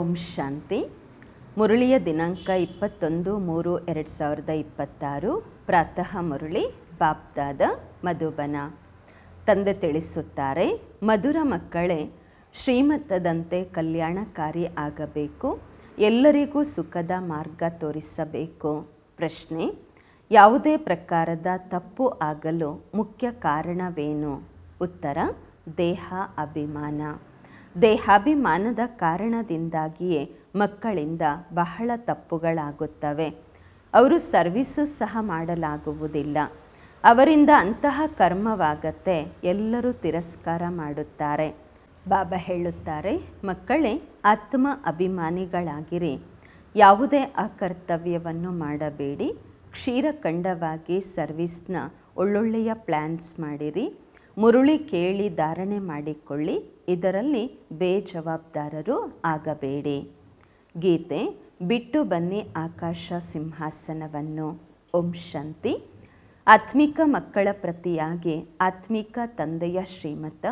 ಓಂ ಶಾಂತಿ. ಮುರಳಿಯ ದಿನಾಂಕ 21-3-2026. ಪ್ರಾತಃ ಮುರಳಿ ಬಾಪ್ದಾದ ಮಧುಬನ. ತಂದೆ ತಿಳಿಸುತ್ತಾರೆ, ಮಧುರ ಮಕ್ಕಳೇ, ಶ್ರೀಮತದಂತೆ ಕಲ್ಯಾಣಕಾರಿ ಆಗಬೇಕು, ಎಲ್ಲರಿಗೂ ಸುಖದ ಮಾರ್ಗ ತೋರಿಸಬೇಕು. ಪ್ರಶ್ನೆ: ಯಾವುದೇ ಪ್ರಕಾರದ ತಪ್ಪು ಆಗಲು ಮುಖ್ಯ ಕಾರಣವೇನು? ಉತ್ತರ: ದೇಹ ಅಭಿಮಾನ. ದೇಹಾಭಿಮಾನದ ಕಾರಣದಿಂದಾಗಿಯೇ ಮಕ್ಕಳಿಂದ ಬಹಳ ತಪ್ಪುಗಳಾಗುತ್ತವೆ. ಅವರು ಸರ್ವಿಸು ಸಹ ಮಾಡಲಾಗುವುದಿಲ್ಲ. ಅವರಿಂದ ಅಂತಹ ಕರ್ಮವಾಗತ್ತೆ, ಎಲ್ಲರೂ ತಿರಸ್ಕಾರ ಮಾಡುತ್ತಾರೆ. ಬಾಬಾ ಹೇಳುತ್ತಾರೆ, ಮಕ್ಕಳೇ, ಆತ್ಮ ಅಭಿಮಾನಿಗಳಾಗಿರಿ, ಯಾವುದೇ ಅಕರ್ತವ್ಯವನ್ನು ಮಾಡಬೇಡಿ. ಕ್ಷೀರಖಂಡವಾಗಿ ಸರ್ವಿಸ್ನ ಒಳ್ಳೊಳ್ಳೆಯ ಪ್ಲ್ಯಾನ್ಸ್ ಮಾಡಿರಿ. ಮುರುಳಿ ಕೇಳಿ ಧಾರಣೆ ಮಾಡಿಕೊಳ್ಳಿ, ಇದರಲ್ಲಿ ಬೇಜವಾಬ್ದಾರರು ಆಗಬೇಡಿ. ಗೀತೆ: ಬಿಟ್ಟು ಬನ್ನಿ ಆಕಾಶ ಸಿಂಹಾಸನವನ್ನು. ಓಂ ಶಾಂತಿ. ಆತ್ಮಿಕ ಮಕ್ಕಳ ಪ್ರತಿಯಾಗಿ ಆತ್ಮಿಕ ತಂದೆಯ ಶ್ರೀಮತ.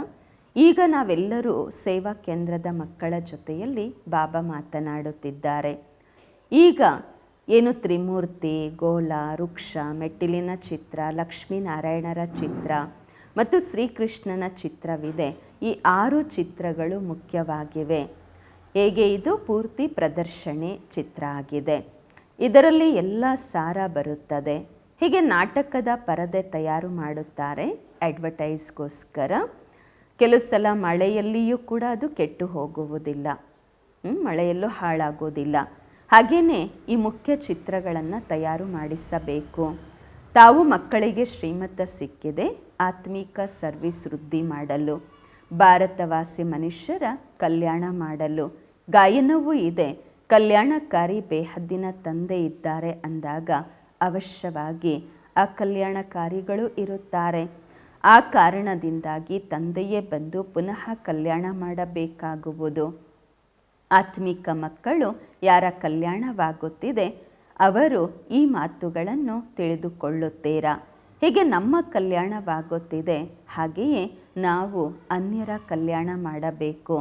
ಈಗ ನಾವೆಲ್ಲರೂ ಸೇವಾ ಕೇಂದ್ರದ ಮಕ್ಕಳ ಜೊತೆಯಲ್ಲಿ ಬಾಬಾ ಮಾತನಾಡುತ್ತಿದ್ದಾರೆ. ಈಗ ಏನು ತ್ರಿಮೂರ್ತಿ, ಗೋಲ, ವೃಕ್ಷ, ಮೆಟ್ಟಿಲಿನ ಚಿತ್ರ, ಲಕ್ಷ್ಮೀನಾರಾಯಣರ ಚಿತ್ರ ಮತ್ತು ಶ್ರೀಕೃಷ್ಣನ ಚಿತ್ರವಿದೆ. ಈ 6 ಚಿತ್ರಗಳು ಮುಖ್ಯವಾಗಿವೆ. ಹೇಗೆ ಇದು ಪೂರ್ತಿ ಪ್ರದರ್ಶನೆ ಚಿತ್ರ ಆಗಿದೆ. ಇದರಲ್ಲಿ ಎಲ್ಲ ಸಾರ ಬರುತ್ತದೆ. ಹೀಗೆ ನಾಟಕದ ಪರದೆ ತಯಾರು ಮಾಡುತ್ತಾರೆ ಅಡ್ವರ್ಟೈಸ್ಗೋಸ್ಕರ. ಕೆಲವು ಸಲ ಮಳೆಯಲ್ಲಿಯೂ ಕೂಡ ಅದು ಕೆಟ್ಟು ಹೋಗುವುದಿಲ್ಲ, ಮಳೆಯಲ್ಲೂ ಹಾಳಾಗೋದಿಲ್ಲ. ಹಾಗೆಯೇ ಈ ಮುಖ್ಯ ಚಿತ್ರಗಳನ್ನು ತಯಾರು ಮಾಡಿಸಬೇಕು. ತಾವು ಮಕ್ಕಳಿಗೆ ಶ್ರೀಮತ ಸಿಕ್ಕಿದೆ, ಆತ್ಮಿಕ ಸರ್ವಿಸ್ ವೃದ್ಧಿ ಮಾಡಲು, ಭಾರತವಾಸಿ ಮನುಷ್ಯರ ಕಲ್ಯಾಣ ಮಾಡಲು. ಗಾಯನವೂ ಇದೆ, ಕಲ್ಯಾಣಕಾರಿ ಬೇಹದ್ದಿನ ತಂದೆ ಇದ್ದಾರೆ ಅಂದಾಗ ಅವಶ್ಯವಾಗಿ ಆ ಕಲ್ಯಾಣಕಾರಿಗಳು ಇರುತ್ತಾರೆ. ಆ ಕಾರಣದಿಂದಾಗಿ ತಂದೆಯೇ ಬಂದು ಪುನಃ ಕಲ್ಯಾಣ ಮಾಡಬೇಕಾಗುವುದು. ಆತ್ಮಿಕ ಮಕ್ಕಳು ಯಾರ ಕಲ್ಯಾಣವಾಗುತ್ತಿದೆ ಅವರು ಈ ಮಾತುಗಳನ್ನು ತಿಳಿದುಕೊಳ್ಳುತ್ತೀರಾ. ಹೀಗೆ ನಮ್ಮ ಕಲ್ಯಾಣವಾಗುತ್ತಿದೆ, ಹಾಗೆಯೇ ನಾವು ಅನ್ಯರ ಕಲ್ಯಾಣ ಮಾಡಬೇಕು.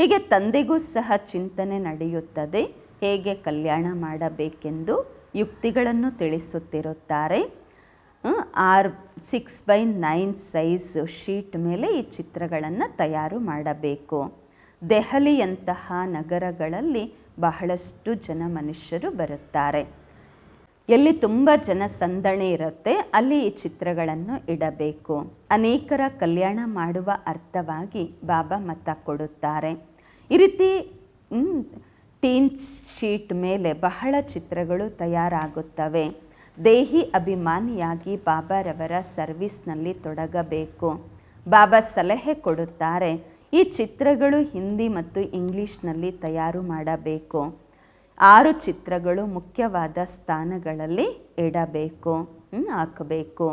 ಹೀಗೆ ತಂದೆಗೂ ಸಹ ಚಿಂತನೆ ನಡೆಯುತ್ತದೆ, ಹೇಗೆ ಕಲ್ಯಾಣ ಮಾಡಬೇಕೆಂದು ಯುಕ್ತಿಗಳನ್ನು ತಿಳಿಸುತ್ತಿರುತ್ತಾರೆ. 6x9 ಸೈಜ್ ಶೀಟ್ ಮೇಲೆ ಈ ಚಿತ್ರಗಳನ್ನು ತಯಾರು ಮಾಡಬೇಕು. ದೆಹಲಿಯಂತಹ ನಗರಗಳಲ್ಲಿ ಬಹಳಷ್ಟು ಜನ ಮನುಷ್ಯರು ಬರುತ್ತಾರೆ. ಎಲ್ಲಿ ತುಂಬ ಜನಸಂದಣಿ ಇರುತ್ತೆ ಅಲ್ಲಿ ಈ ಚಿತ್ರಗಳನ್ನು ಇಡಬೇಕು. ಅನೇಕರ ಕಲ್ಯಾಣ ಮಾಡುವ ಅರ್ಥವಾಗಿ ಬಾಬಾ ಮತ ಕೊಡುತ್ತಾರೆ. ಈ ರೀತಿ ಟೀನ್ ಶೀಟ್ ಮೇಲೆ ಬಹಳ ಚಿತ್ರಗಳು ತಯಾರಾಗುತ್ತವೆ. ದೇಹಿ ಅಭಿಮಾನಿಯಾಗಿ ಬಾಬಾರವರ ಸರ್ವಿಸ್ನಲ್ಲಿ ತೊಡಗಬೇಕು. ಬಾಬಾ ಸಲಹೆ ಕೊಡುತ್ತಾರೆ, ಈ ಚಿತ್ರಗಳು ಹಿಂದಿ ಮತ್ತು ಇಂಗ್ಲೀಷ್ನಲ್ಲಿ ತಯಾರು ಮಾಡಬೇಕು. 6 ಚಿತ್ರಗಳು ಮುಖ್ಯವಾದ ಸ್ಥಾನಗಳಲ್ಲಿ ಇಡಬೇಕು, ಹಾಕಬೇಕು.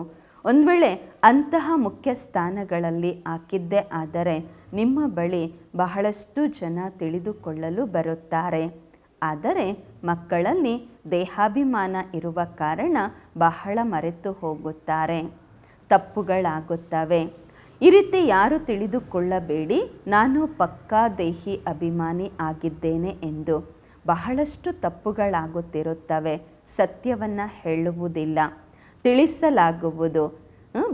ಒಂದು ವೇಳೆ ಅಂತಹ ಮುಖ್ಯ ಸ್ಥಾನಗಳಲ್ಲಿ ಹಾಕಿದ್ದೇ ಆದರೆ ನಿಮ್ಮ ಬಳಿ ಬಹಳಷ್ಟು ಜನ ತಿಳಿದುಕೊಳ್ಳಲು ಬರುತ್ತಾರೆ. ಆದರೆ ಮಕ್ಕಳಲ್ಲಿ ದೇಹಾಭಿಮಾನ ಇರುವ ಕಾರಣ ಬಹಳ ಮರೆತು ಹೋಗುತ್ತಾರೆ, ತಪ್ಪುಗಳಾಗುತ್ತವೆ. ಈ ರೀತಿ ಯಾರು ತಿಳಿದುಕೊಳ್ಳಬೇಡಿ, ನಾನು ಪಕ್ಕಾ ದೇಹಿ ಅಭಿಮಾನಿ ಆಗಿದ್ದೇನೆ ಎಂದು. ಬಹಳಷ್ಟು ತಪ್ಪುಗಳಾಗುತ್ತಿರುತ್ತವೆ. ಸತ್ಯವನ್ನು ಹೇಳುವುದಿಲ್ಲ, ತಿಳಿಸಲಾಗುವುದು.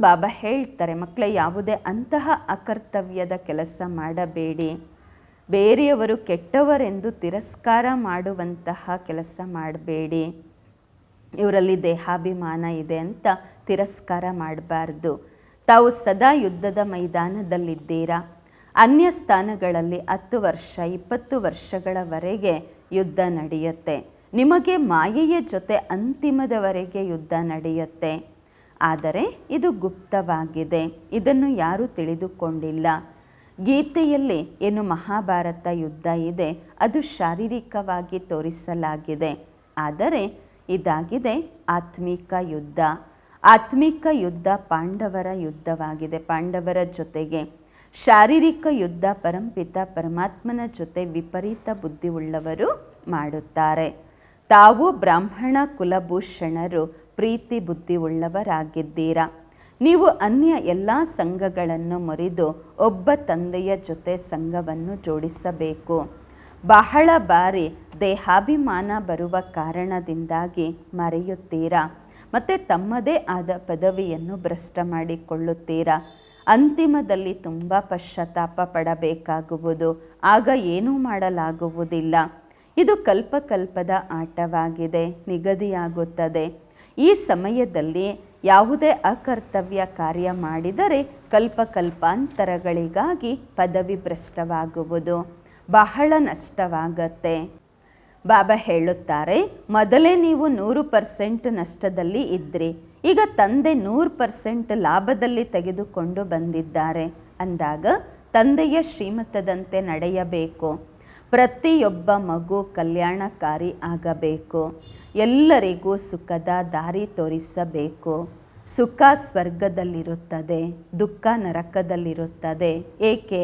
ಬಾಬಾ ಹೇಳ್ತಾರೆ, ಮಕ್ಕಳೇ, ಯಾವುದೇ ಅಂತಹ ಅಕರ್ತವ್ಯದ ಕೆಲಸ ಮಾಡಬೇಡಿ. ಬೇರೆಯವರು ಕೆಟ್ಟವರೆಂದು ತಿರಸ್ಕಾರ ಮಾಡುವಂತಹ ಕೆಲಸ ಮಾಡಬೇಡಿ. ಇವರಲ್ಲಿ ದೇಹಾಭಿಮಾನ ಇದೆ ಅಂತ ತಿರಸ್ಕಾರ ಮಾಡಬಾರ್ದು. ತಾವು ಸದಾ ಯುದ್ಧದ ಮೈದಾನದಲ್ಲಿದ್ದೀರಾ. ಅನ್ಯ ಸ್ಥಾನಗಳಲ್ಲಿ 10 ವರ್ಷ 20 ವರ್ಷಗಳವರೆಗೆ ಯುದ್ಧ ನಡೆಯುತ್ತೆ. ನಿಮಗೆ ಮಾಯೆಯ ಜೊತೆ ಅಂತಿಮದವರೆಗೆ ಯುದ್ಧ ನಡೆಯುತ್ತೆ. ಆದರೆ ಇದು ಗುಪ್ತವಾಗಿದೆ, ಇದನ್ನು ಯಾರೂ ತಿಳಿದುಕೊಂಡಿಲ್ಲ. ಗೀತೆಯಲ್ಲಿ ಏನು ಮಹಾಭಾರತ ಯುದ್ಧ ಇದೆ ಅದು ಶಾರೀರಿಕವಾಗಿ ತೋರಿಸಲಾಗಿದೆ. ಆದರೆ ಇದಾಗಿದೆ ಆತ್ಮಿಕ ಯುದ್ಧ. ಆತ್ಮಿಕ ಯುದ್ಧ ಪಾಂಡವರ ಯುದ್ಧವಾಗಿದೆ. ಪಾಂಡವರ ಜೊತೆಗೆ ಶಾರೀರಿಕ ಯುದ್ಧ ಪರಂಪಿತ ಪರಮಾತ್ಮನ ಜೊತೆ ವಿಪರೀತ ಬುದ್ಧಿ ಉಳ್ಳವರು ಮಾಡುತ್ತಾರೆ. ತಾವು ಬ್ರಾಹ್ಮಣ ಕುಲಭೂಷಣರು ಪ್ರೀತಿ ಬುದ್ಧಿ ಉಳ್ಳವರಾಗಿದ್ದೀರಾ. ನೀವು ಅನ್ಯ ಎಲ್ಲ ಸಂಘಗಳನ್ನು ಮುರಿದು ಒಬ್ಬ ತಂದೆಯ ಜೊತೆ ಸಂಘವನ್ನು ಜೋಡಿಸಬೇಕು. ಬಹಳ ಬಾರಿ ದೇಹಾಭಿಮಾನ ಬರುವ ಕಾರಣದಿಂದಾಗಿ ಮರೆಯುತ್ತೀರಾ ಮತ್ತು ತಮ್ಮದೇ ಆದ ಪದವಿಯನ್ನು ಭ್ರಷ್ಟ ಮಾಡಿಕೊಳ್ಳುತ್ತೀರಾ. ಅಂತಿಮದಲ್ಲಿ ತುಂಬ ಪಶ್ಚಾತ್ತಾಪ ಪಡಬೇಕಾಗುವುದು. ಆಗ ಏನೂ ಮಾಡಲಾಗುವುದಿಲ್ಲ. ಇದು ಕಲ್ಪಕಲ್ಪದ ಆಟವಾಗಿದೆ, ನಿಗದಿಯಾಗುತ್ತದೆ. ಈ ಸಮಯದಲ್ಲಿ ಯಾವುದೇ ಅಕರ್ತವ್ಯ ಕಾರ್ಯ ಮಾಡಿದರೆ ಕಲ್ಪಕಲ್ಪಾಂತರಗಳಿಗಾಗಿ ಪದವಿ ಭ್ರಷ್ಟವಾಗುವುದು, ಬಹಳ ನಷ್ಟವಾಗತ್ತೆ. ಬಾಬಾ ಹೇಳುತ್ತಾರೆ, ಮೊದಲೇ ನೀವು 100% ನಷ್ಟದಲ್ಲಿ ಇದ್ರಿ, ಈಗ ತಂದೆ 100% ಲಾಭದಲ್ಲಿ ತೆಗೆದುಕೊಂಡು ಬಂದಿದ್ದಾರೆ ಅಂದಾಗ ತಂದೆಯ ಶ್ರೀಮತದಂತೆ ನಡೆಯಬೇಕು. ಪ್ರತಿಯೊಬ್ಬ ಮಗು ಕಲ್ಯಾಣಕಾರಿ ಆಗಬೇಕು. ಎಲ್ಲರಿಗೂ ಸುಖದ ದಾರಿ ತೋರಿಸಬೇಕು. ಸುಖ ಸ್ವರ್ಗದಲ್ಲಿರುತ್ತದೆ, ದುಃಖ ನರಕದಲ್ಲಿರುತ್ತದೆ. ಏಕೆ?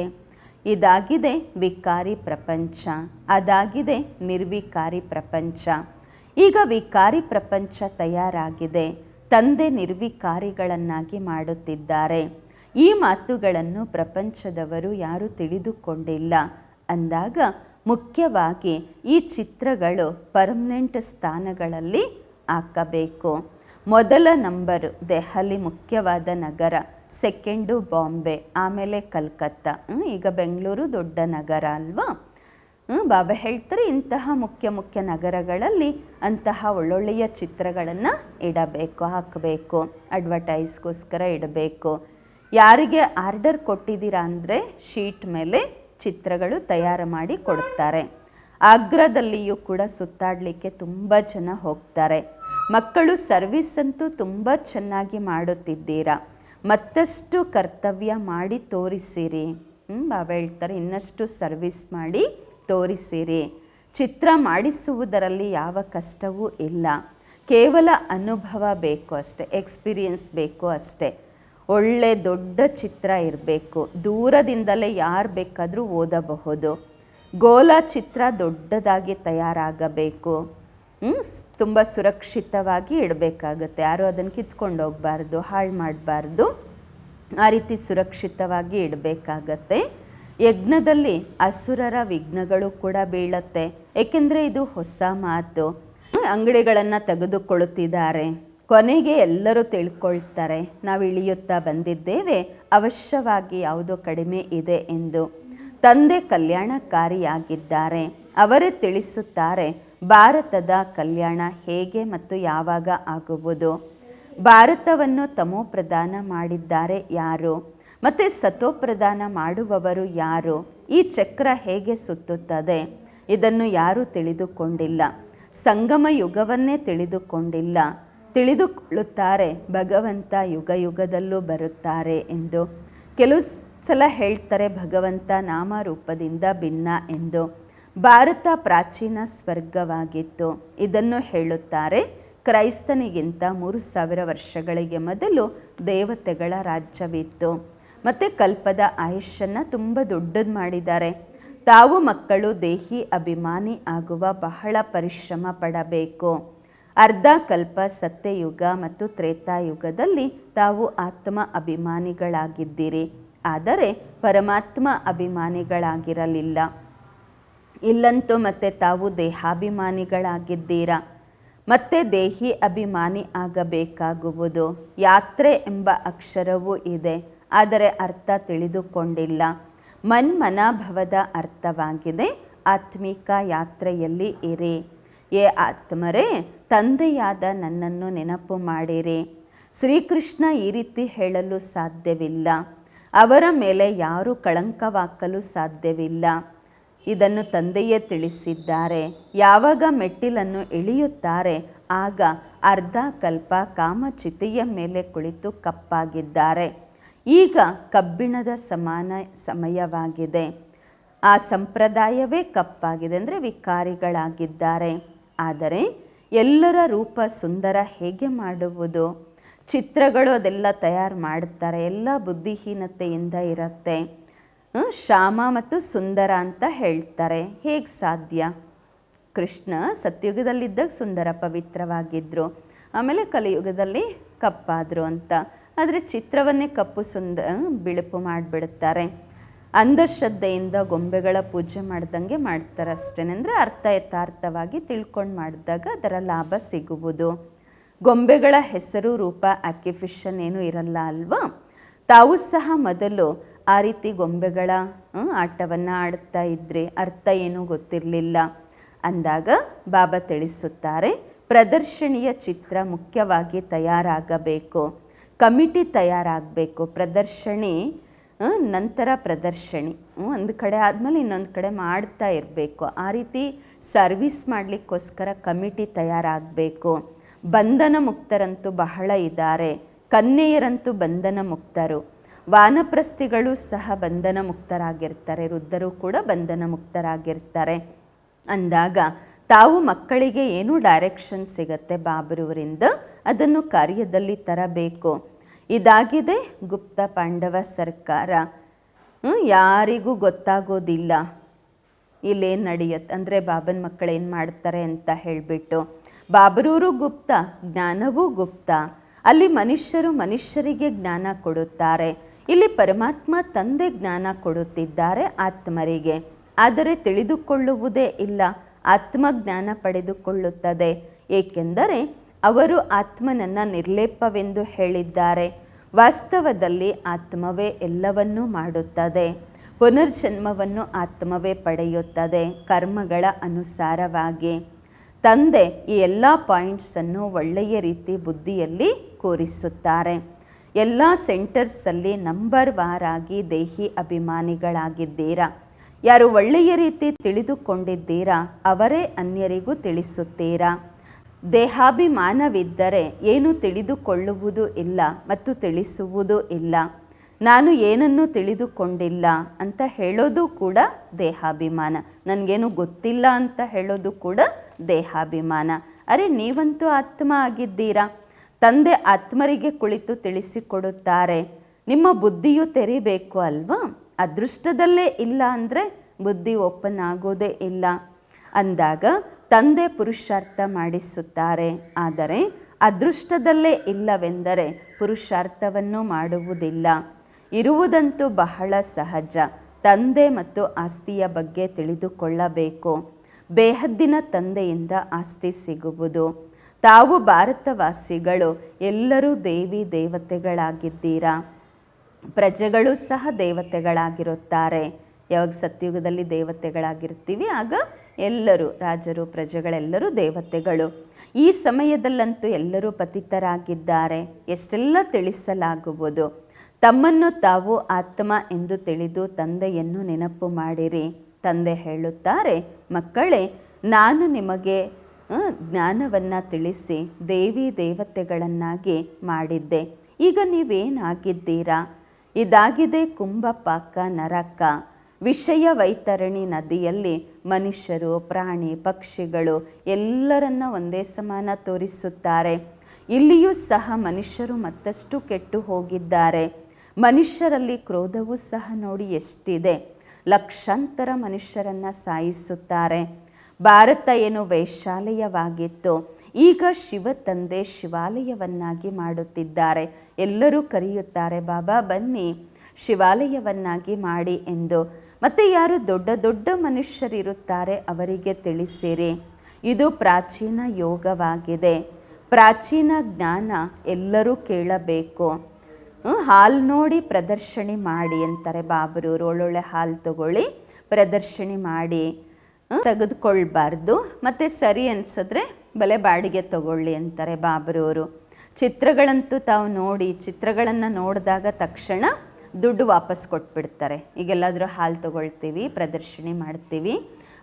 ಇದಾಗಿದೆ ವಿಕಾರಿ ಪ್ರಪಂಚ, ಅದಾಗಿದೆ ನಿರ್ವಿಕಾರಿ ಪ್ರಪಂಚ. ಈಗ ವಿಕಾರಿ ಪ್ರಪಂಚ ತಯಾರಾಗಿದೆ. ತಂದೆ ನಿರ್ವಿಕಾರಿಗಳನ್ನಾಗಿ ಮಾಡುತ್ತಿದ್ದಾರೆ. ಈ ಮಾತುಗಳನ್ನು ಪ್ರಪಂಚದವರು ಯಾರೂ ತಿಳಿದುಕೊಂಡಿಲ್ಲ ಅಂದಾಗ ಮುಖ್ಯವಾಗಿ ಈ ಚಿತ್ರಗಳು ಪರ್ಮನೆಂಟ್ ಸ್ಥಾನಗಳಲ್ಲಿ ಹಾಕಬೇಕು. ಮೊದಲ ನಂಬರು ದೆಹಲಿ ಮುಖ್ಯವಾದ ನಗರ, ಸೆಕೆಂಡು ಬಾಂಬೆ, ಆಮೇಲೆ ಕಲ್ಕತ್ತಾ, ಈಗ ಬೆಂಗಳೂರು ದೊಡ್ಡ ನಗರ ಅಲ್ವಾ. ಬಾಬಾ ಹೇಳ್ತಾರೆ ಇಂತಹ ಮುಖ್ಯ ನಗರಗಳಲ್ಲಿ ಅಂತಹ ಒಳ್ಳೊಳ್ಳೆಯ ಚಿತ್ರಗಳನ್ನು ಇಡಬೇಕು, ಹಾಕಬೇಕು, ಅಡ್ವರ್ಟೈಸ್ಗೋಸ್ಕರ ಇಡಬೇಕು. ಯಾರಿಗೆ ಆರ್ಡರ್ ಕೊಟ್ಟಿದ್ದೀರಾ ಅಂದರೆ ಶೀಟ್ ಮೇಲೆ ಚಿತ್ರಗಳು ತಯಾರು ಮಾಡಿ ಕೊಡ್ತಾರೆ. ಆಗ್ರಾದಲ್ಲಿಯೂ ಕೂಡ ಸುತ್ತಾಡಲಿಕ್ಕೆ ತುಂಬ ಜನ ಹೋಗ್ತಾರೆ. ಮಕ್ಕಳು ಸರ್ವಿಸ್ ಅಂತೂ ತುಂಬ ಚೆನ್ನಾಗಿ ಮಾಡುತ್ತಿದ್ದೀರಾ, ಮತ್ತಷ್ಟು ಕರ್ತವ್ಯ ಮಾಡಿ ತೋರಿಸಿರಿ. ಬಾಬಾ ಹೇಳ್ತಾರೆ ಇನ್ನಷ್ಟು ಸರ್ವಿಸ್ ಮಾಡಿ ತೋರಿಸಿರಿ. ಚಿತ್ರ ಮಾಡಿಸುವುದರಲ್ಲಿ ಯಾವ ಕಷ್ಟವೂ ಇಲ್ಲ, ಕೇವಲ ಅನುಭವ ಬೇಕು ಅಷ್ಟೆ, ಎಕ್ಸ್ಪೀರಿಯನ್ಸ್ ಬೇಕು ಅಷ್ಟೆ. ಒಳ್ಳೆ ದೊಡ್ಡ ಚಿತ್ರ ಇರಬೇಕು, ದೂರದಿಂದಲೇ ಯಾರು ಬೇಕಾದರೂ ಓದಬಹುದು. ಗೋಲ ಚಿತ್ರ ದೊಡ್ಡದಾಗಿ ತಯಾರಾಗಬೇಕು. ತುಂಬ ಸುರಕ್ಷಿತವಾಗಿ ಇಡಬೇಕಾಗತ್ತೆ. ಯಾರು ಅದನ್ನು ಕಿತ್ಕೊಂಡು ಹೋಗಬಾರ್ದು, ಹಾಳು ಮಾಡಬಾರ್ದು. ಆ ರೀತಿ ಸುರಕ್ಷಿತವಾಗಿ ಇಡಬೇಕಾಗತ್ತೆ. ಯಜ್ಞದಲ್ಲಿ ಅಸುರರ ವಿಘ್ನಗಳು ಕೂಡ ಬೀಳತ್ತೆ. ಏಕೆಂದರೆ ಇದು ಹೊಸ ಮಾತು. ಅಂಗಡಿಗಳನ್ನು ತೆಗೆದುಕೊಳ್ಳುತ್ತಿದ್ದಾರೆ. ಕೊನೆಗೆ ಎಲ್ಲರೂ ತಿಳ್ಕೊಳ್ತಾರೆ ನಾವು ಇಳಿಯುತ್ತಾ ಬಂದಿದ್ದೇವೆ, ಅವಶ್ಯವಾಗಿ ಯಾವುದೋ ಕಡಿಮೆ ಇದೆ ಎಂದು. ತಂದೆ ಕಲ್ಯಾಣಕಾರಿಯಾಗಿದ್ದಾರೆ. ಅವರೇ ತಿಳಿಸುತ್ತಾರೆ ಭಾರತದ ಕಲ್ಯಾಣ ಹೇಗೆ ಮತ್ತು ಯಾವಾಗ ಆಗುವುದು. ಭಾರತವನ್ನು ತಮೋಪ್ರಧಾನ ಮಾಡಿದ್ದಾರೆ ಯಾರು ಮತ್ತು ಸತೋಪ್ರಧಾನ ಮಾಡುವವರು ಯಾರು? ಈ ಚಕ್ರ ಹೇಗೆ ಸುತ್ತುತ್ತದೆ ಇದನ್ನು ಯಾರೂ ತಿಳಿದುಕೊಂಡಿಲ್ಲ. ಸಂಗಮ ಯುಗವನ್ನೇ ತಿಳಿದುಕೊಂಡಿಲ್ಲ. ತಿಳಿದುಕೊಳ್ಳುತ್ತಾರೆ ಭಗವಂತ ಯುಗ ಯುಗದಲ್ಲೂ ಬರುತ್ತಾರೆ ಎಂದು. ಕೆಲವು ಸಲ ಹೇಳ್ತಾರೆ ಭಗವಂತ ನಾಮರೂಪದಿಂದ ಭಿನ್ನ ಎಂದು. ಭಾರತ ಪ್ರಾಚೀನ ಸ್ವರ್ಗವಾಗಿತ್ತು. ಇದನ್ನು ಹೇಳುತ್ತಾರೆ ಕ್ರೈಸ್ತನಿಗಿಂತ 3000 ವರ್ಷಗಳಿಗೆ ಮೊದಲು ದೇವತೆಗಳ ರಾಜ್ಯವಿತ್ತು. ಮತ್ತು ಕಲ್ಪದ ಆಯುಷ್ಯನ್ನು ತುಂಬ ದೊಡ್ಡದು ಮಾಡಿದ್ದಾರೆ. ತಾವು ಮಕ್ಕಳು ದೇಹಿ ಅಭಿಮಾನಿ ಆಗುವ ಬಹಳ ಪರಿಶ್ರಮ ಪಡಬೇಕು. ಅರ್ಧ ಕಲ್ಪ ಸತ್ಯಯುಗ ಮತ್ತು ತ್ರೇತಾಯುಗದಲ್ಲಿ ತಾವು ಆತ್ಮ ಅಭಿಮಾನಿಗಳಾಗಿದ್ದೀರಿ, ಆದರೆ ಪರಮಾತ್ಮ ಅಭಿಮಾನಿಗಳಾಗಿರಲಿಲ್ಲ. ಇಲ್ಲಂತೂ ಮತ್ತೆ ತಾವು ದೇಹಾಭಿಮಾನಿಗಳಾಗಿದ್ದೀರಾ. ಮತ್ತೆ ದೇಹಿ ಅಭಿಮಾನಿ ಆಗಬೇಕಾಗುವುದು. ಯಾತ್ರೆ ಎಂಬ ಅಕ್ಷರವೂ ಇದೆ, ಆದರೆ ಅರ್ಥ ತಿಳಿದುಕೊಂಡಿಲ್ಲ. ಮನ್ಮನಾಭವದ ಅರ್ಥವಾಗಿದೆ ಆತ್ಮಿಕ ಯಾತ್ರೆಯಲ್ಲಿ ಇರಿ. ಏ ಆತ್ಮರೇ, ತಂದೆಯಾದ ನನ್ನನ್ನು ನೆನಪು ಮಾಡಿರಿ. ಶ್ರೀಕೃಷ್ಣ ಈ ರೀತಿ ಹೇಳಲು ಸಾಧ್ಯವಿಲ್ಲ. ಅವರ ಮೇಲೆ ಯಾರೂ ಕಳಂಕವಾಕಲು ಸಾಧ್ಯವಿಲ್ಲ. ಇದನ್ನು ತಂದೆಯೇ ತಿಳಿಸಿದ್ದಾರೆ. ಯಾವಾಗ ಮೆಟ್ಟಿಲನ್ನು ಇಳಿಯುತ್ತಾರೆ ಆಗ ಅರ್ಧ ಕಲ್ಪ ಕಾಮಚಿತೆಯ ಮೇಲೆ ಕುಳಿತು ಕಪ್ಪಾಗಿದ್ದಾರೆ. ಈಗ ಕಬ್ಬಿಣದ ಸಮಾನ ಸಮಯವಾಗಿದೆ. ಆ ಸಂಪ್ರದಾಯವೇ ಕಪ್ಪಾಗಿದೆ, ಅಂದರೆ ವಿಕಾರಿಗಳಾಗಿದ್ದಾರೆ. ಆದರೆ ಎಲ್ಲರ ರೂಪ ಸುಂದರ ಹೇಗೆ ಮಾಡುವುದು? ಚಿತ್ರಗಳು ಅದೆಲ್ಲ ತಯಾರು ಮಾಡುತ್ತಾರೆ, ಎಲ್ಲ ಬುದ್ಧಿಹೀನತೆಯಿಂದ ಇರುತ್ತೆ. ಶ್ಯಾಮ ಮತ್ತು ಸುಂದರ ಅಂತ ಹೇಳ್ತಾರೆ. ಹೇಗೆ ಸಾಧ್ಯ? ಕೃಷ್ಣ ಸತ್ಯುಗದಲ್ಲಿದ್ದಾಗ ಸುಂದರ ಪವಿತ್ರವಾಗಿದ್ದರು, ಆಮೇಲೆ ಕಲಿಯುಗದಲ್ಲಿ ಕಪ್ಪಾದರು ಅಂತ. ಆದರೆ ಚಿತ್ರವನ್ನೇ ಕಪ್ಪು ಬಿಳುಪು ಮಾಡಿಬಿಡುತ್ತಾರೆ. ಅಂಧಶ್ರದ್ಧೆಯಿಂದ ಗೊಂಬೆಗಳ ಪೂಜೆ ಮಾಡ್ದಂಗೆ ಮಾಡ್ತಾರೆ ಅಷ್ಟೇ. ಅಂದರೆ ಅರ್ಥ ಯಥಾರ್ಥವಾಗಿ ತಿಳ್ಕೊಂಡು ಮಾಡಿದಾಗ ಅದರ ಲಾಭ ಸಿಗುವುದು. ಗೊಂಬೆಗಳ ಹೆಸರು ರೂಪ ಆಕ್ಯುಫಿಷನ್ ಏನೂ ಇರಲ್ಲ ಅಲ್ವಾ. ತಾವು ಸಹ ಮೊದಲು ಆ ರೀತಿ ಗೊಂಬೆಗಳ ಆಟವನ್ನು ಆಡ್ತಾ ಇದ್ರಿ, ಅರ್ಥ ಏನೂ ಗೊತ್ತಿರಲಿಲ್ಲ ಅಂದಾಗ ಬಾಬಾ ತಿಳಿಸುತ್ತಾರೆ, ಪ್ರದರ್ಶನಿಯ ಚಿತ್ರ ಮುಖ್ಯವಾಗಿ ತಯಾರಾಗಬೇಕು, ಕಮಿಟಿ ತಯಾರಾಗಬೇಕು. ಪ್ರದರ್ಶನಿ ನಂತರ ಪ್ರದರ್ಶನಿ ಒಂದು ಕಡೆ ಆದಮೇಲೆ ಇನ್ನೊಂದು ಕಡೆ ಮಾಡ್ತಾ ಇರಬೇಕು. ಆ ರೀತಿ ಸರ್ವಿಸ್ ಮಾಡಲಿಕ್ಕೋಸ್ಕರ ಕಮಿಟಿ ತಯಾರಾಗಬೇಕು. ಬಂಧನ ಮುಕ್ತರಂತೂ ಬಹಳ ಇದ್ದಾರೆ, ಕನ್ಯೆಯರಂತೂ ಬಂಧನ ಮುಕ್ತರು, ವಾನಪ್ರಸ್ಥಿಗಳು ಸಹ ಬಂಧನ ಮುಕ್ತರಾಗಿರ್ತಾರೆ, ವೃದ್ಧರು ಕೂಡ ಬಂಧನ ಮುಕ್ತರಾಗಿರ್ತಾರೆ ಅಂದಾಗ ತಾವು ಮಕ್ಕಳಿಗೆ ಏನು ಡೈರೆಕ್ಷನ್ ಸಿಗತ್ತೆ ಬಾಬರವರಿಂದ ಅದನ್ನು ಕಾರ್ಯದಲ್ಲಿ ತರಬೇಕು. ಇದಾಗಿದೆ ಗುಪ್ತ ಪಾಂಡವ ಸರ್ಕಾರ. ಯಾರಿಗೂ ಗೊತ್ತಾಗೋದಿಲ್ಲ ಇಲ್ಲೇನು ನಡೆಯುತ್ತೆ ಅಂದರೆ ಬಾಬನ ಮಕ್ಕಳು ಏನು ಮಾಡ್ತಾರೆ ಅಂತ ಹೇಳಿಬಿಟ್ಟು. ಬಾಬರೂರು ಗುಪ್ತ, ಜ್ಞಾನವೂ ಗುಪ್ತ. ಅಲ್ಲಿ ಮನುಷ್ಯರು ಮನುಷ್ಯರಿಗೆ ಜ್ಞಾನ ಕೊಡುತ್ತಾರೆ, ಇಲ್ಲಿ ಪರಮಾತ್ಮ ತಂದೆ ಜ್ಞಾನ ಕೊಡುತ್ತಿದ್ದಾರೆ ಆತ್ಮರಿಗೆ. ಆದರೆ ತಿಳಿದುಕೊಳ್ಳುವುದೇ ಇಲ್ಲ, ಆತ್ಮ ಜ್ಞಾನ ಪಡೆದುಕೊಳ್ಳುತ್ತದೆ. ಏಕೆಂದರೆ ಅವರು ಆತ್ಮನನ್ನು ನಿರ್ಲೇಪವೆಂದು ಹೇಳಿದ್ದಾರೆ. ವಾಸ್ತವದಲ್ಲಿ ಆತ್ಮವೇ ಎಲ್ಲವನ್ನೂ ಮಾಡುತ್ತದೆ. ಪುನರ್ಜನ್ಮವನ್ನು ಆತ್ಮವೇ ಪಡೆಯುತ್ತದೆ ಕರ್ಮಗಳ ಅನುಸಾರವಾಗಿ. ತಂದೆ ಈ ಎಲ್ಲ ಪಾಯಿಂಟ್ಸನ್ನು ಒಳ್ಳೆಯ ರೀತಿ ಬುದ್ಧಿಯಲ್ಲಿ ಕೂರಿಸುತ್ತಾರೆ. ಎಲ್ಲ ಸೆಂಟರ್ಸಲ್ಲಿ ನಂಬರ್ ವಾರಾಗಿ ದೇಹಿ ಅಭಿಮಾನಿಗಳಾಗಿದ್ದೀರಾ. ಯಾರು ಒಳ್ಳೆಯ ರೀತಿ ತಿಳಿದುಕೊಂಡಿದ್ದೀರಾ ಅವರೇ ಅನ್ಯರಿಗೂ ತಿಳಿಸುತ್ತೀರಾ. ದೇಹಾಭಿಮಾನವಿದ್ದರೆ ಏನು ತಿಳಿದುಕೊಳ್ಳುವುದು ಇಲ್ಲ ಮತ್ತು ತಿಳಿಸುವುದೂ ಇಲ್ಲ. ನಾನು ಏನನ್ನೂ ತಿಳಿದುಕೊಂಡಿಲ್ಲ ಅಂತ ಹೇಳೋದು ಕೂಡ ದೇಹಾಭಿಮಾನ. ನನಗೇನು ಗೊತ್ತಿಲ್ಲ ಅಂತ ಹೇಳೋದು ಕೂಡ ದೇಹಾಭಿಮಾನ. ಅರೆ ನೀವಂತೂ ಆತ್ಮ ಆಗಿದ್ದೀರಾ. ತಂದೆ ಆತ್ಮರಿಗೆ ಕುಳಿತು ತಿಳಿಸಿಕೊಡುತ್ತಾರೆ. ನಿಮ್ಮ ಬುದ್ಧಿಯು ತೆರಿಬೇಕು ಅಲ್ವಾ. ಅದೃಷ್ಟದಲ್ಲೇ ಇಲ್ಲ ಅಂದರೆ ಬುದ್ಧಿ ಓಪನ್ ಆಗೋದೇ ಇಲ್ಲ ಅಂದಾಗ ತಂದೆ ಪುರುಷಾರ್ಥ ಮಾಡಿಸುತ್ತಾರೆ. ಆದರೆ ಅದೃಷ್ಟದಲ್ಲೇ ಇಲ್ಲವೆಂದರೆ ಪುರುಷಾರ್ಥವನ್ನು ಮಾಡುವುದಿಲ್ಲ. ಇರುವುದಂತೂ ಬಹಳ ಸಹಜ. ತಂದೆ ಮತ್ತು ಆಸ್ತಿಯ ಬಗ್ಗೆ ತಿಳಿದುಕೊಳ್ಳಬೇಕು. ಬೇಹದ್ದಿನ ತಂದೆಯಿಂದ ಆಸ್ತಿ ಸಿಗುವುದು. ತಾವು ಭಾರತವಾಸಿಗಳು ಎಲ್ಲರೂ ದೇವಿ ದೇವತೆಗಳಾಗಿದ್ದೀರಾ. ಪ್ರಜೆಗಳು ಸಹ ದೇವತೆಗಳಾಗಿರುತ್ತಾರೆ. ಯಾವಾಗ ಸತ್ಯುಗದಲ್ಲಿ ದೇವತೆಗಳಾಗಿರ್ತೀವಿ ಆಗ ಎಲ್ಲರೂ ರಾಜರು ಪ್ರಜೆಗಳೆಲ್ಲರೂ ದೇವತೆಗಳು. ಈ ಸಮಯದಲ್ಲಂತೂ ಎಲ್ಲರೂ ಪತಿತರಾಗಿದ್ದಾರೆ. ಎಷ್ಟೆಲ್ಲ ತಿಳಿಸಲಾಗುವುದು. ತಮ್ಮನ್ನು ತಾವು ಆತ್ಮ ಎಂದು ತಿಳಿದು ತಂದೆಯನ್ನು ನೆನಪು ಮಾಡಿರಿ. ತಂದೆ ಹೇಳುತ್ತಾರೆ, ಮಕ್ಕಳೇ ನಾನು ನಿಮಗೆ ಜ್ಞಾನವನ್ನು ತಿಳಿಸಿ ದೇವಿ ದೇವತೆಗಳನ್ನಾಗಿ ಮಾಡಿದ್ದೆ. ಈಗ ನೀವೇನಾಗಿದ್ದೀರಾ? ಇದಾಗಿದೆ ಕುಂಭಪಾಕ ನರಕ. ವಿಷಯ ವೈತರಣಿ ನದಿಯಲ್ಲಿ ಮನುಷ್ಯರು ಪ್ರಾಣಿ ಪಕ್ಷಿಗಳು ಎಲ್ಲರನ್ನ ಒಂದೇ ಸಮಾನ ತೋರಿಸುತ್ತಾರೆ. ಇಲ್ಲಿಯೂ ಸಹ ಮನುಷ್ಯರು ಮತ್ತಷ್ಟು ಕೆಟ್ಟು ಹೋಗಿದ್ದಾರೆ. ಮನುಷ್ಯರಲ್ಲಿ ಕ್ರೋಧವೂ ಸಹ ನೋಡಿ ಎಷ್ಟಿದೆ. ಲಕ್ಷಾಂತರ ಮನುಷ್ಯರನ್ನು ಸಾಯಿಸುತ್ತಾರೆ. ಭಾರತ ಏನು ವೈಶಾಲಯವಾಗಿತ್ತು, ಈಗ ಶಿವ ತಂದೆ ಶಿವಾಲಯವನ್ನಾಗಿ ಮಾಡುತ್ತಿದ್ದಾರೆ. ಎಲ್ಲರೂ ಕರೆಯುತ್ತಾರೆ, ಬಾಬಾ ಬನ್ನಿ ಶಿವಾಲಯವನ್ನಾಗಿ ಮಾಡಿ ಎಂದು. ಮತ್ತು ಯಾರು ದೊಡ್ಡ ದೊಡ್ಡ ಮನುಷ್ಯರಿರುತ್ತಾರೆ ಅವರಿಗೆ ತಿಳಿಸಿರಿ. ಇದು ಪ್ರಾಚೀನ ಯೋಗವಾಗಿದೆ. ಪ್ರಾಚೀನ ಜ್ಞಾನ ಎಲ್ಲರೂ ಕೇಳಬೇಕು. ಹಾಲು ನೋಡಿ ಪ್ರದರ್ಶನಿ ಮಾಡಿ ಅಂತಾರೆ ಬಾಬರವರು. ಒಳ್ಳೊಳ್ಳೆ ಹಾಲು ತಗೊಳ್ಳಿ, ಪ್ರದರ್ಶನಿ ಮಾಡಿ ತೆಗೆದುಕೊಳ್ಬಾರ್ದು. ಮತ್ತು ಸರಿ ಅನಿಸಿದ್ರೆ ಬಲೆ ಬಾಡಿಗೆ ತಗೊಳ್ಳಿ ಅಂತಾರೆ ಬಾಬರವರು. ಚಿತ್ರಗಳಂತೂ ತಾವು ನೋಡಿ, ಚಿತ್ರಗಳನ್ನು ನೋಡಿದಾಗ ತಕ್ಷಣ ದುಡ್ಡು ವಾಪಸ್ ಕೊಟ್ಬಿಡ್ತಾರೆ. ಈಗೆಲ್ಲಾದರೂ ಹಾಲು ತೊಗೊಳ್ತೀವಿ, ಪ್ರದರ್ಶನಿ ಮಾಡ್ತೀವಿ,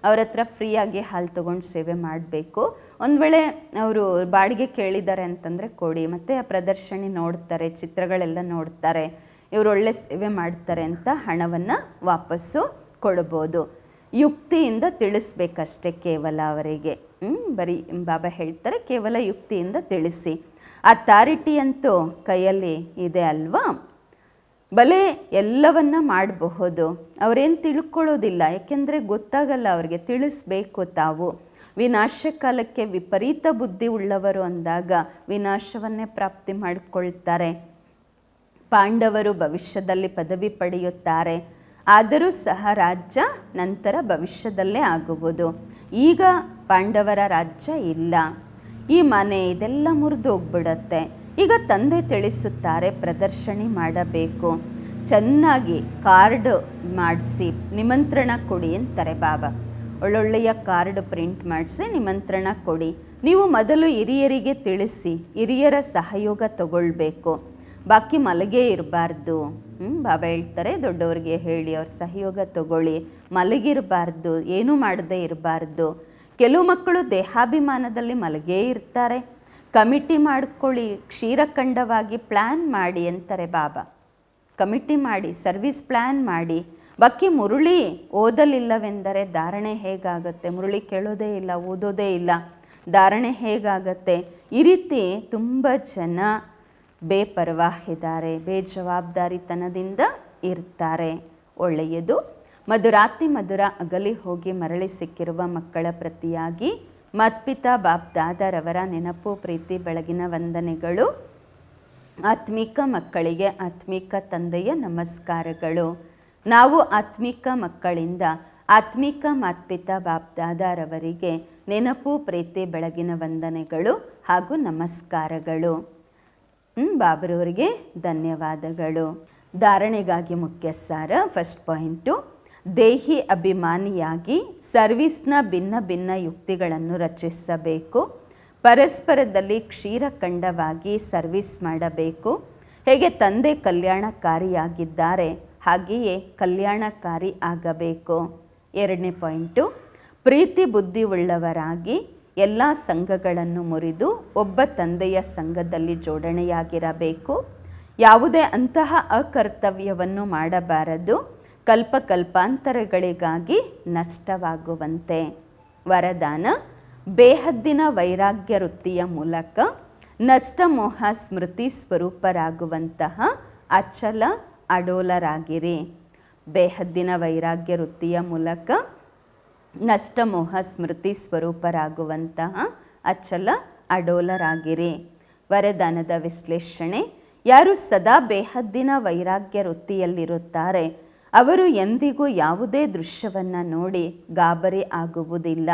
ಅವ್ರ ಹತ್ರ ಫ್ರೀಯಾಗಿ ಹಾಲು ತೊಗೊಂಡು ಸೇವೆ ಮಾಡಬೇಕು. ಒಂದು ವೇಳೆ ಅವರು ಬಾಡಿಗೆ ಕೇಳಿದ್ದಾರೆ ಅಂತಂದರೆ ಕೊಡಿ. ಮತ್ತು ಆ ಪ್ರದರ್ಶನಿ ನೋಡ್ತಾರೆ, ಚಿತ್ರಗಳೆಲ್ಲ ನೋಡ್ತಾರೆ, ಇವರು ಒಳ್ಳೆ ಸೇವೆ ಮಾಡ್ತಾರೆ ಅಂತ ಹಣವನ್ನು ವಾಪಸ್ಸು ಕೊಡ್ಬೋದು. ಯುಕ್ತಿಯಿಂದ ತಿಳಿಸ್ಬೇಕಷ್ಟೆ ಕೇವಲ ಅವರಿಗೆ. ಬರೀ ಬಾಬಾ ಹೇಳ್ತಾರೆ ಕೇವಲ ಯುಕ್ತಿಯಿಂದ ತಿಳಿಸಿ. ಅಥಾರಿಟಿ ಅಂತೂ ಕೈಯಲ್ಲಿ ಇದೆ ಅಲ್ವಾ. ಬಲೆ ಎಲ್ಲವನ್ನ ಮಾಡಬಹುದು. ಅವರೇನು ತಿಳ್ಕೊಳ್ಳೋದಿಲ್ಲ, ಯಾಕೆಂದರೆ ಗೊತ್ತಾಗಲ್ಲ ಅವ್ರಿಗೆ. ತಿಳಿಸ್ಬೇಕು ತಾವು. ವಿನಾಶ ಕಾಲಕ್ಕೆ ವಿಪರೀತ ಬುದ್ಧಿ ಉಳ್ಳವರು ಅಂದಾಗ ವಿನಾಶವನ್ನೇ ಪ್ರಾಪ್ತಿ ಮಾಡಿಕೊಳ್ತಾರೆ. ಪಾಂಡವರು ಭವಿಷ್ಯದಲ್ಲಿ ಪದವಿ ಪಡೆಯುತ್ತಾರೆ. ಆದರೂ ಸಹ ರಾಜ್ಯ ನಂತರ ಭವಿಷ್ಯದಲ್ಲೇ ಆಗುವುದು. ಈಗ ಪಾಂಡವರ ರಾಜ್ಯ ಇಲ್ಲ, ಈ ಮನೆ ಇದೆಲ್ಲ ಮುರಿದೋಗ್ಬಿಡತ್ತೆ. ಈಗ ತಂದೆ ತಿಳಿಸುತ್ತಾರೆ, ಪ್ರದರ್ಶನ ಮಾಡಬೇಕು, ಚೆನ್ನಾಗಿ ಕಾರ್ಡ್ ಮಾಡಿಸಿ ನಿಮಂತ್ರಣ ಕೊಡಿ ಅಂತಾರೆ ಬಾಬಾ. ಒಳ್ಳೊಳ್ಳೆಯ ಕಾರ್ಡ್ ಪ್ರಿಂಟ್ ಮಾಡಿಸಿ ನಿಮಂತ್ರಣ ಕೊಡಿ. ನೀವು ಮೊದಲು ಹಿರಿಯರಿಗೆ ತಿಳಿಸಿ, ಹಿರಿಯರ ಸಹಯೋಗ ತಗೊಳ್ಬೇಕು, ಬಾಕಿ ಮಲಗೇ ಇರಬಾರ್ದು. ಬಾಬಾ ಹೇಳ್ತಾರೆ, ದೊಡ್ಡವ್ರಿಗೆ ಹೇಳಿ ಅವ್ರ ಸಹಯೋಗ ತಗೊಳ್ಳಿ, ಮಲಗಿರಬಾರ್ದು, ಏನೂ ಮಾಡದೇ ಇರಬಾರ್ದು. ಕೆಲವು ಮಕ್ಕಳು ದೇಹಾಭಿಮಾನದಲ್ಲಿ ಮಲಗೇ ಇರ್ತಾರೆ. ಕಮಿಟಿ ಮಾಡ್ಕೊಳ್ಳಿ, ಕ್ಷೀರಖಂಡವಾಗಿ ಪ್ಲ್ಯಾನ್ ಮಾಡಿ ಅಂತಾರೆ ಬಾಬಾ. ಕಮಿಟಿ ಮಾಡಿ, ಸರ್ವಿಸ್ ಪ್ಲ್ಯಾನ್ ಮಾಡಿ. ಬಾಕಿ ಮುರುಳಿ ಓದಲಿಲ್ಲವೆಂದರೆ ಧಾರಣೆ ಹೇಗಾಗತ್ತೆ? ಮುರುಳಿ ಕೇಳೋದೇ ಇಲ್ಲ, ಓದೋದೇ ಇಲ್ಲ, ಧಾರಣೆ ಹೇಗಾಗತ್ತೆ? ಈ ರೀತಿ ತುಂಬ ಜನ ಬೇಪರವಾಹಿದ್ದಾರೆ, ಬೇಜವಾಬ್ದಾರಿತನದಿಂದ ಇರ್ತಾರೆ. ಒಳ್ಳೆಯದು. ಮಧುರಾತಿ ಮಧುರ ಅಗಲಿ ಹೋಗಿ ಮರಳಿ ಸಿಕ್ಕಿರುವ ಮಕ್ಕಳ ಪ್ರತಿಯಾಗಿ ಮತ್ಪಿತಾ ಬಾಪ್ ದಾದಾರವರ ನೆನಪು, ಪ್ರೀತಿ, ಬೆಳಗಿನ ವಂದನೆಗಳು. ಆತ್ಮಿಕ ಮಕ್ಕಳಿಗೆ ಆತ್ಮಿಕ ತಂದೆಯ ನಮಸ್ಕಾರಗಳು. ನಾವು ಆತ್ಮಿಕ ಮಕ್ಕಳಿಂದ ಆತ್ಮಿಕ ಮಾತ್ಪಿತಾ ಬಾಪ್ ದಾದಾರವರಿಗೆ ನೆನಪು, ಪ್ರೀತಿ, ಬೆಳಗಿನ ವಂದನೆಗಳು ಹಾಗೂ ನಮಸ್ಕಾರಗಳು. ಬಾಬರವರಿಗೆ ಧನ್ಯವಾದಗಳು. ಧಾರಣೆಗಾಗಿ ಮುಖ್ಯ ಸಾರ. ಫಸ್ಟ್ ಪಾಯಿಂಟು, ದೇಹಿ ಅಭಿಮಾನಿಯಾಗಿ ಸರ್ವಿಸ್ನ ಭಿನ್ನ ಭಿನ್ನ ಯುಕ್ತಿಗಳನ್ನು ರಚಿಸಬೇಕು. ಪರಸ್ಪರದಲ್ಲಿ ಕ್ಷೀರಖಂಡವಾಗಿ ಸರ್ವಿಸ್ ಮಾಡಬೇಕು. ಹೇಗೆ ತಂದೆ ಕಲ್ಯಾಣಕಾರಿಯಾಗಿದ್ದಾರೆ ಹಾಗೆಯೇ ಕಲ್ಯಾಣಕಾರಿ ಆಗಬೇಕು. ಎರಡನೇ ಪಾಯಿಂಟು, ಪ್ರೀತಿ ಬುದ್ಧಿ ಉಳ್ಳವರಾಗಿ ಎಲ್ಲ ಸಂಘಗಳನ್ನು ಮುರಿದು ಒಬ್ಬ ತಂದೆಯ ಸಂಘದಲ್ಲಿ ಜೋಡಣೆಯಾಗಿರಬೇಕು. ಯಾವುದೇ ಅಂತಹ ಅಕರ್ತವ್ಯವನ್ನು ಮಾಡಬಾರದು, ಕಲ್ಪಾಂತರಗಳಿಗಾಗಿ ನಷ್ಟವಾಗುವಂತೆ. ವರದಾನ, ಬೇಹದ್ದಿನ ವೈರಾಗ್ಯ ವೃತ್ತಿಯ ಮೂಲಕ ನಷ್ಟಮೋಹ ಸ್ಮೃತಿ ಸ್ವರೂಪರಾಗುವಂತಹ ಅಚಲ ಅಡೋಲರಾಗಿರಿ. ಬೇಹದ್ದಿನ ವೈರಾಗ್ಯ ವೃತ್ತಿಯ ಮೂಲಕ ನಷ್ಟಮೋಹ ಸ್ಮೃತಿ ಸ್ವರೂಪರಾಗುವಂತಹ ಅಚಲ ಅಡೋಲರಾಗಿರಿ. ವರದಾನದ ವಿಶ್ಲೇಷಣೆ, ಯಾರು ಸದಾ ಬೇಹದ್ದಿನ ವೈರಾಗ್ಯ ವೃತ್ತಿಯಲ್ಲಿರುತ್ತಾರೆ ಅವರು ಎಂದಿಗೂ ಯಾವುದೇ ದೃಶ್ಯವನ್ನು ನೋಡಿ ಗಾಬರಿ ಆಗುವುದಿಲ್ಲ,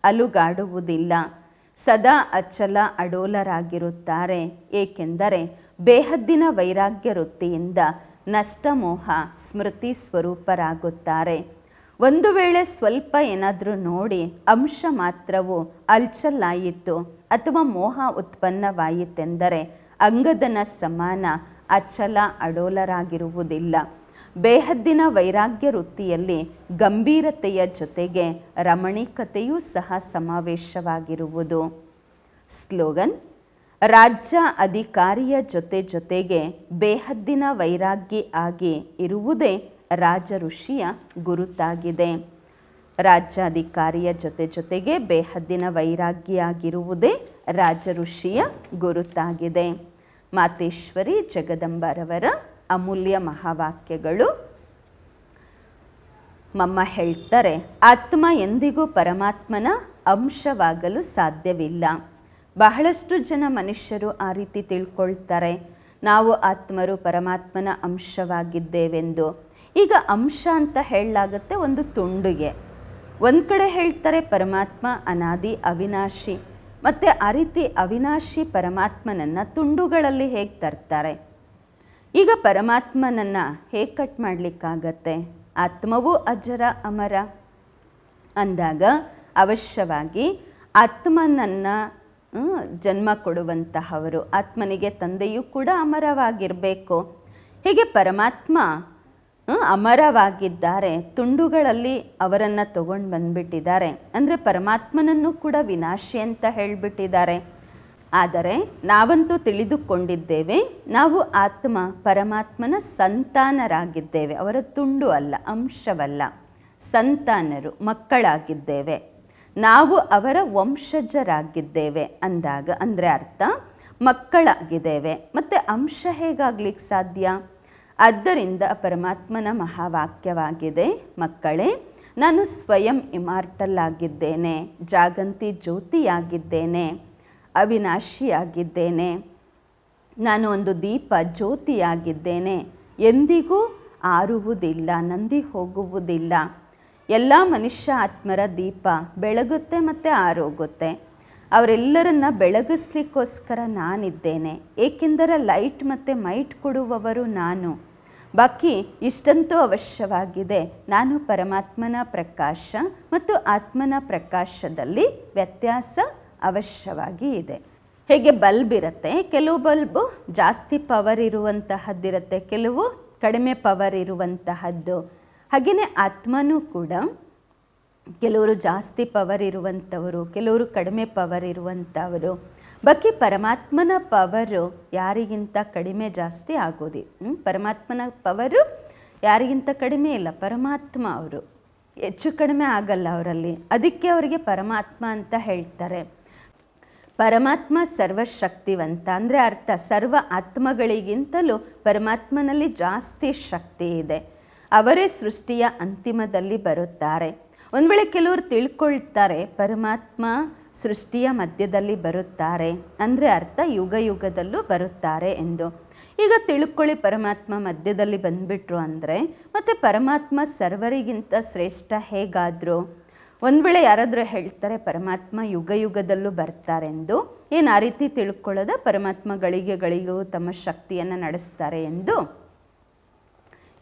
ಅಲುಗಾಡುವುದಿಲ್ಲ. ಸದಾ ಅಚಲ ಅಡೋಲರಾಗಿರುತ್ತಾರೆ. ಏಕೆಂದರೆ ಬೇಹದ್ದಿನ ವೈರಾಗ್ಯ ವೃತ್ತಿಯಿಂದ ನಷ್ಟಮೋಹ ಸ್ಮೃತಿ ಸ್ವರೂಪರಾಗುತ್ತಾರೆ. ಒಂದು ವೇಳೆ ಸ್ವಲ್ಪ ಏನಾದರೂ ನೋಡಿ ಅಂಶ ಮಾತ್ರವು ಅಲ್ಚಲಾಯಿತು ಅಥವಾ ಮೋಹ ಉತ್ಪನ್ನವಾಯಿತೆಂದರೆ ಅಂಗದನ ಸಮಾನ ಅಚಲ ಅಡೋಲರಾಗಿರುವುದಿಲ್ಲ. ಬೇಹದ್ದಿನ ವೈರಾಗ್ಯ ವೃತ್ತಿಯಲ್ಲಿ ಗಂಭೀರತೆಯ ಜೊತೆಗೆ ರಮಣೀಕತೆಯೂ ಸಹ ಸಮಾವೇಶವಾಗಿರುವುದು. ಸ್ಲೋಗನ್, ರಾಜ್ಯ ಅಧಿಕಾರಿಯ ಜೊತೆಗೆ ಬೇಹದ್ದಿನ ವೈರಾಗ್ಯ ಆಗಿ ಇರುವುದೇ ರಾಜ ಋಷಿಯ ಗುರುತಾಗಿದೆ. ರಾಜ್ಯಾಧಿಕಾರಿಯ ಜೊತೆಗೆ ಬೇಹದ್ದಿನ ವೈರಾಗ್ಯ ಆಗಿರುವುದೇ ರಾಜ ಋಷಿಯ ಗುರುತಾಗಿದೆ. ಮಾತೇಶ್ವರಿ ಜಗದಂಬರವರ ಅಮೂಲ್ಯ ಮಹಾವಾಕ್ಯಗಳು. ಮಮ್ಮ ಹೇಳ್ತಾರೆ, ಆತ್ಮ ಎಂದಿಗೂ ಪರಮಾತ್ಮನ ಅಂಶವಾಗಲು ಸಾಧ್ಯವಿಲ್ಲ. ಬಹಳಷ್ಟು ಜನ ಮನುಷ್ಯರು ಆ ರೀತಿ ತಿಳ್ಕೊಳ್ತಾರೆ, ನಾವು ಆತ್ಮರು ಪರಮಾತ್ಮನ ಅಂಶವಾಗಿದ್ದೇವೆಂದು. ಈಗ ಅಂಶ ಅಂತ ಹೇಳಲಾಗುತ್ತೆ ಒಂದು ತುಂಡುಗೆ. ಒಂದು ಕಡೆ ಹೇಳ್ತಾರೆ ಪರಮಾತ್ಮ ಅನಾದಿ ಅವಿನಾಶಿ, ಮತ್ತು ಆ ರೀತಿ ಅವಿನಾಶಿ ಪರಮಾತ್ಮನನ್ನು ತುಂಡುಗಳಲ್ಲಿ ಹೇಗೆ ತರ್ತಾರೆ? ಈಗ ಪರಮಾತ್ಮನನ್ನು ಹೇಗೆ ಕಟ್ ಮಾಡಲಿಕ್ಕಾಗತ್ತೆ? ಆತ್ಮವೂ ಅಜರ ಅಮರ ಅಂದಾಗ ಅವಶ್ಯವಾಗಿ ಆತ್ಮನನ್ನು ಜನ್ಮ ಕೊಡುವಂತಹವರು, ಆತ್ಮನಿಗೆ ತಂದೆಯೂ ಕೂಡ ಅಮರವಾಗಿರಬೇಕು. ಹೀಗೆ ಪರಮಾತ್ಮ ಅಮರವಾಗಿದ್ದಾರೆ, ತುಂಡುಗಳಲ್ಲಿ ಅವರನ್ನು ತಗೊಂಡು ಬಂದುಬಿಟ್ಟಿದ್ದಾರೆ. ಅಂದರೆ ಪರಮಾತ್ಮನನ್ನು ಕೂಡ ವಿನಾಶಿ ಅಂತ ಹೇಳಿಬಿಟ್ಟಿದ್ದಾರೆ. ಆದರೆ ನಾವಂತೂ ತಿಳಿದುಕೊಂಡಿದ್ದೇವೆ, ನಾವು ಆತ್ಮ ಪರಮಾತ್ಮನ ಸಂತಾನರಾಗಿದ್ದೇವೆ. ಅವರ ತುಂಡು ಅಲ್ಲ, ಅಂಶವಲ್ಲ, ಸಂತಾನರು, ಮಕ್ಕಳಾಗಿದ್ದೇವೆ. ನಾವು ಅವರ ವಂಶಜರಾಗಿದ್ದೇವೆ ಅಂದಾಗ ಅಂದರೆ ಅರ್ಥ ಮಕ್ಕಳಾಗಿದ್ದೇವೆ. ಮತ್ತು ಅಂಶ ಹೇಗಾಗ್ಲಿಕ್ಕೆ ಸಾಧ್ಯ? ಆದ್ದರಿಂದ ಪರಮಾತ್ಮನ ಮಹಾವಾಕ್ಯವಾಗಿದೆ, ಮಕ್ಕಳೇ ನಾನು ಸ್ವಯಂ ಇಮಾರ್ಟಲ್ ಆಗಿದ್ದೇನೆ, ಜಾಗಂತಿ ಜ್ಯೋತಿಯಾಗಿದ್ದೇನೆ, ಅವಿನಾಶಿಯಾಗಿದ್ದೇನೆ, ನಾನು ಒಂದು ದೀಪ ಜ್ಯೋತಿಯಾಗಿದ್ದೇನೆ, ಎಂದಿಗೂ ಆರುವುದಿಲ್ಲ, ನಂದಿ ಹೋಗುವುದಿಲ್ಲ. ಎಲ್ಲ ಮನುಷ್ಯ ಆತ್ಮರ ದೀಪ ಬೆಳಗುತ್ತೆ ಮತ್ತು ಆರೋಗುತ್ತೆ. ಅವರೆಲ್ಲರನ್ನ ಬೆಳಗಿಸ್ಲಿಕ್ಕೋಸ್ಕರ ನಾನಿದ್ದೇನೆ, ಏಕೆಂದರೆ ಲೈಟ್ ಮತ್ತು ಮೈಟ್ ಕೊಡುವವರು ನಾನು. ಬಾಕಿ ಇಷ್ಟಂತೂ ಅವಶ್ಯವಾಗಿದೆ, ನಾನು ಪರಮಾತ್ಮನ ಪ್ರಕಾಶ ಮತ್ತು ಆತ್ಮನ ಪ್ರಕಾಶದಲ್ಲಿ ವ್ಯತ್ಯಾಸ ಅವಶ್ಯವಾಗಿ ಇದೆ. ಹೇಗೆ ಬಲ್ಬ್ ಇರುತ್ತೆ, ಕೆಲವು ಬಲ್ಬು ಜಾಸ್ತಿ ಪವರ್ ಇರುವಂತಹದ್ದಿರುತ್ತೆ, ಕೆಲವು ಕಡಿಮೆ ಪವರ್ ಇರುವಂತಹದ್ದು. ಹಾಗೆಯೇ ಆತ್ಮನೂ ಕೂಡ ಕೆಲವರು ಜಾಸ್ತಿ ಪವರ್ ಇರುವಂಥವರು, ಕೆಲವರು ಕಡಿಮೆ ಪವರ್ ಇರುವಂಥವರು. ಬಾಕಿ ಪರಮಾತ್ಮನ ಪವರು ಯಾರಿಗಿಂತ ಕಡಿಮೆ ಜಾಸ್ತಿ ಆಗೋದಿಲ್ಲ. ಪರಮಾತ್ಮನ ಪವರು ಯಾರಿಗಿಂತ ಕಡಿಮೆ ಇಲ್ಲ, ಪರಮಾತ್ಮ ಅವರು ಹೆಚ್ಚು ಕಡಿಮೆ ಆಗಲ್ಲ ಅವರಲ್ಲಿ. ಅದಕ್ಕೆ ಅವರಿಗೆ ಪರಮಾತ್ಮ ಅಂತ ಹೇಳ್ತಾರೆ. ಪರಮಾತ್ಮ ಸರ್ವಶಕ್ತಿವಂತ ಅಂದರೆ ಅರ್ಥ ಸರ್ವ ಆತ್ಮಗಳಿಗಿಂತಲೂ ಪರಮಾತ್ಮನಲ್ಲಿ ಜಾಸ್ತಿ ಶಕ್ತಿ ಇದೆ. ಅವರೇ ಸೃಷ್ಟಿಯ ಅಂತಿಮದಲ್ಲಿ ಬರುತ್ತಾರೆ. ಒಂದು ವೇಳೆ ಕೆಲವರು ತಿಳ್ಕೊಳ್ತಾರೆ ಪರಮಾತ್ಮ ಸೃಷ್ಟಿಯ ಮಧ್ಯದಲ್ಲಿ ಬರುತ್ತಾರೆ ಅಂದರೆ ಅರ್ಥ ಯುಗ ಯುಗದಲ್ಲೂ ಬರುತ್ತಾರೆ ಎಂದು. ಈಗ ತಿಳ್ಕೊಳ್ಳಿ ಪರಮಾತ್ಮ ಮಧ್ಯದಲ್ಲಿ ಬಂದುಬಿಟ್ರು ಅಂದರೆ ಮತ್ತು ಪರಮಾತ್ಮ ಸರ್ವರಿಗಿಂತ ಶ್ರೇಷ್ಠ ಹೇಗಾದರೂ. ಒಂದು ವೇಳೆ ಯಾರಾದರೂ ಹೇಳ್ತಾರೆ ಪರಮಾತ್ಮ ಯುಗ ಯುಗದಲ್ಲೂ ಬರ್ತಾರೆಂದು, ಏನು ಆ ರೀತಿ ತಿಳ್ಕೊಳ್ಳೋದ ಪರಮಾತ್ಮ ಗಳಿಗೆಗಳಿಗೂ ತಮ್ಮ ಶಕ್ತಿಯನ್ನು ನಡೆಸ್ತಾರೆ ಎಂದು.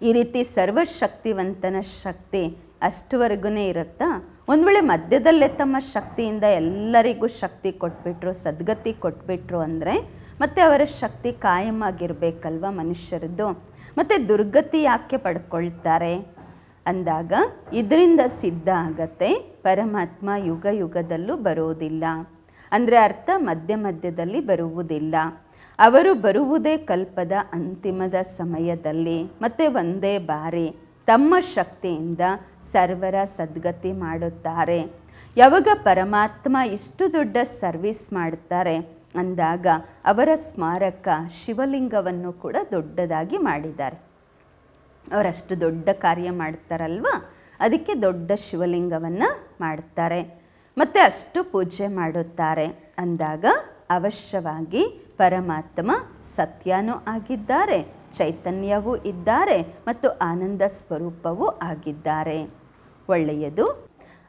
ಈ ರೀತಿ ಸರ್ವಶಕ್ತಿವಂತನ ಶಕ್ತಿ ಅಷ್ಟುವರೆಗೂ ಇರುತ್ತಾ? ಒಂದು ವೇಳೆ ಮಧ್ಯದಲ್ಲೇ ತಮ್ಮ ಶಕ್ತಿಯಿಂದ ಎಲ್ಲರಿಗೂ ಶಕ್ತಿ ಕೊಟ್ಬಿಟ್ರು, ಸದ್ಗತಿ ಕೊಟ್ಬಿಟ್ರು ಅಂದರೆ ಮತ್ತೆ ಅವರ ಶಕ್ತಿ ಕಾಯಂ ಆಗಿರಬೇಕಲ್ವ ಮನುಷ್ಯರದ್ದು. ಮತ್ತು ದುರ್ಗತಿ ಯಾಕೆ ಪಡ್ಕೊಳ್ತಾರೆ ಅಂದಾಗ ಇದರಿಂದ ಸಿದ್ಧ ಆಗತ್ತೆ ಪರಮಾತ್ಮ ಯುಗ ಯುಗದಲ್ಲೂ ಬರೋದಿಲ್ಲ. ಅಂದರೆ ಅರ್ಥ ಮಧ್ಯ ಮಧ್ಯದಲ್ಲಿ ಬರುವುದಿಲ್ಲ. ಅವರು ಬರುವುದೇ ಕಲ್ಪದ ಅಂತಿಮದ ಸಮಯದಲ್ಲಿ ಮತ್ತು ಒಂದೇ ಬಾರಿ ತಮ್ಮ ಶಕ್ತಿಯಿಂದ ಸರ್ವರ ಸದ್ಗತಿ ಮಾಡುತ್ತಾರೆ. ಯಾವಾಗ ಪರಮಾತ್ಮ ಇಷ್ಟು ದೊಡ್ಡ ಸರ್ವಿಸ್ ಮಾಡ್ತಾರೆ ಅಂದಾಗ ಅವರ ಸ್ಮಾರಕ ಶಿವಲಿಂಗವನ್ನು ಕೂಡ ದೊಡ್ಡದಾಗಿ ಮಾಡಿದ್ದಾರೆ. ಅವರಷ್ಟು ದೊಡ್ಡ ಕಾರ್ಯ ಮಾಡ್ತಾರಲ್ವ, ಅದಕ್ಕೆ ದೊಡ್ಡ ಶಿವಲಿಂಗವನ್ನು ಮಾಡ್ತಾರೆ ಮತ್ತು ಅಷ್ಟು ಪೂಜೆ ಮಾಡುತ್ತಾರೆ ಅಂದಾಗ ಅವಶ್ಯವಾಗಿ ಪರಮಾತ್ಮ ಸತ್ಯನೂ ಆಗಿದ್ದಾರೆ, ಚೈತನ್ಯವೂ ಇದ್ದಾರೆ ಮತ್ತು ಆನಂದ ಸ್ವರೂಪವೂ ಆಗಿದ್ದಾರೆ. ಒಳ್ಳೆಯದು.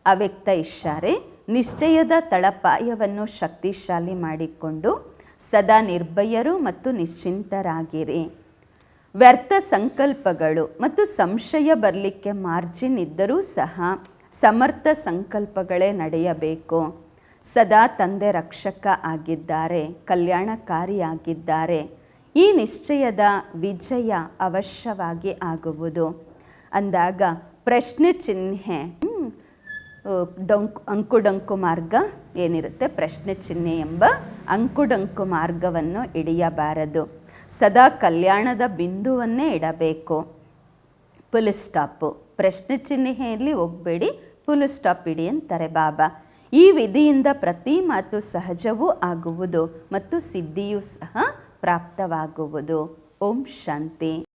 ಅವ್ಯಕ್ತ ಇಷಾರೆ, ನಿಶ್ಚಯದ ತಳಪಾಯವನ್ನು ಶಕ್ತಿಶಾಲಿ ಮಾಡಿಕೊಂಡು ಸದಾ ನಿರ್ಭಯರು ಮತ್ತು ನಿಶ್ಚಿಂತರಾಗಿರಿ. ವ್ಯರ್ಥ ಸಂಕಲ್ಪಗಳು ಮತ್ತು ಸಂಶಯ ಬರಲಿಕ್ಕೆ ಮಾರ್ಜಿನ್ ಇದ್ದರೂ ಸಹ ಸಮರ್ಥ ಸಂಕಲ್ಪಗಳೇ ನಡೆಯಬೇಕು. ಸದಾ ತಂದೆ ರಕ್ಷಕ ಆಗಿದ್ದಾರೆ, ಕಲ್ಯಾಣಕಾರಿಯಾಗಿದ್ದಾರೆ. ಈ ನಿಶ್ಚಯದ ವಿಜಯ ಅವಶ್ಯವಾಗಿ ಆಗುವುದು ಅಂದಾಗ ಪ್ರಶ್ನೆ ಚಿಹ್ನೆ ಅಂಕುಡೊಂಕು ಮಾರ್ಗ ಏನಿರುತ್ತೆ, ಪ್ರಶ್ನೆ ಚಿಹ್ನೆ ಎಂಬ ಅಂಕುಡೊಂಕು ಮಾರ್ಗವನ್ನು ಹಿಡಿಯಬಾರದು. ಸದಾ ಕಲ್ಯಾಣದ ಬಿಂದುವನ್ನೇ ಇಡಬೇಕು. ಫುಲ್ ಸ್ಟಾಪು, ಪ್ರಶ್ನೆ ಚಿಹ್ನೆಯಲ್ಲಿ ಹೋಗಬೇಡಿ, ಫುಲ್ ಸ್ಟಾಪ್ ಇಡಿ ಅಂತಾರೆ ಬಾಬಾ. ಈ ವಿಧಿಯಿಂದ ಪ್ರತಿ ಮಾತು ಸಹಜವೂ ಆಗುವುದು ಮತ್ತು ಸಿದ್ಧಿಯೂ ಸಹ ಪ್ರಾಪ್ತವಾಗುವುದು. ಓಂ ಶಾಂತಿ.